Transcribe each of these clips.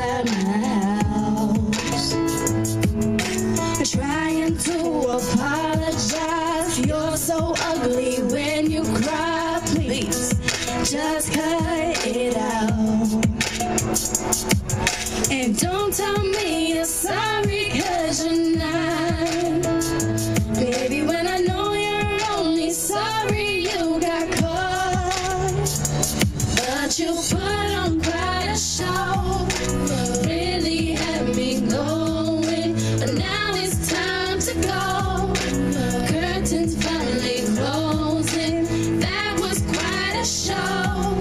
outside my house, trying to apologize. You're so ugly when you cry. Please just cut it out. And don't tell me you're sorry, 'cause you're not. Baby, when I know you're only sorry you got caught. But you put on quite a show, really had me going. But now it's time to go. Curtains finally closing. That was quite a show,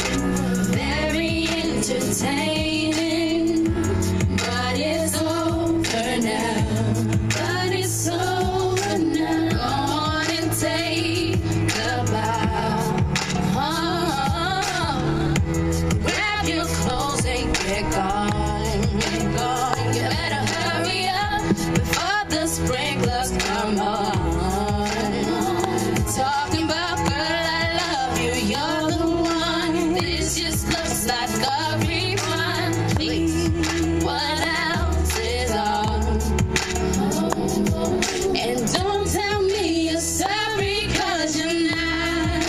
very entertaining. But it's over now. But it's over now. Go on and take a bow. Grab your clothes and get going. You better hurry up before the sprinklers come on. Talking about, girl, I love you, you're the one. This just looks like a rerun. Please, what else is on? And don't tell me you're sorry, 'cause you're not.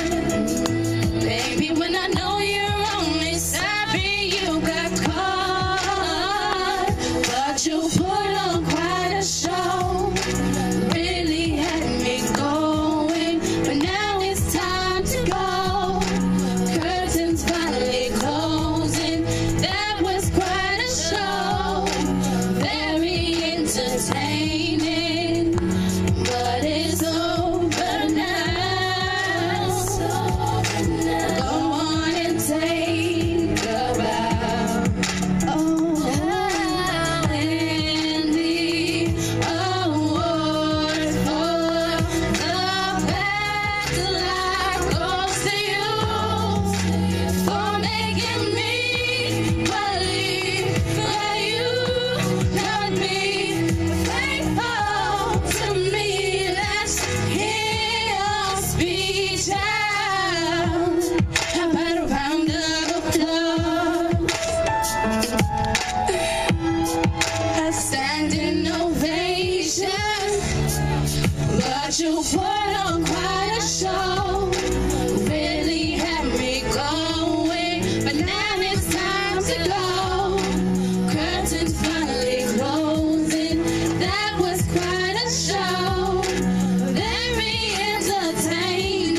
Baby, when I know you're only sorry you got caught. But you put on quite a show, really had me going. But now it's time to go. Curtains finally closing. That was quite a show, very entertaining. But it's over now. Go on and take a bow. And the award for the best life goes to you, for making me believe that you could be faithful to me. Let's hear your speech out. How about a round of applause? A standing ovation. But you put on quite a show, really had me going. But now it's time to go. Curtains finally closing. That was quite a show, very entertaining.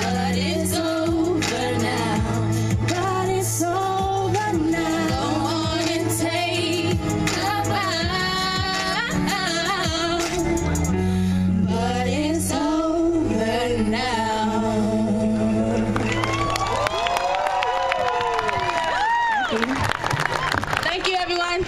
But it's over now. But it's over now. Go on and take a bow. But it's over now. Thank you, everyone.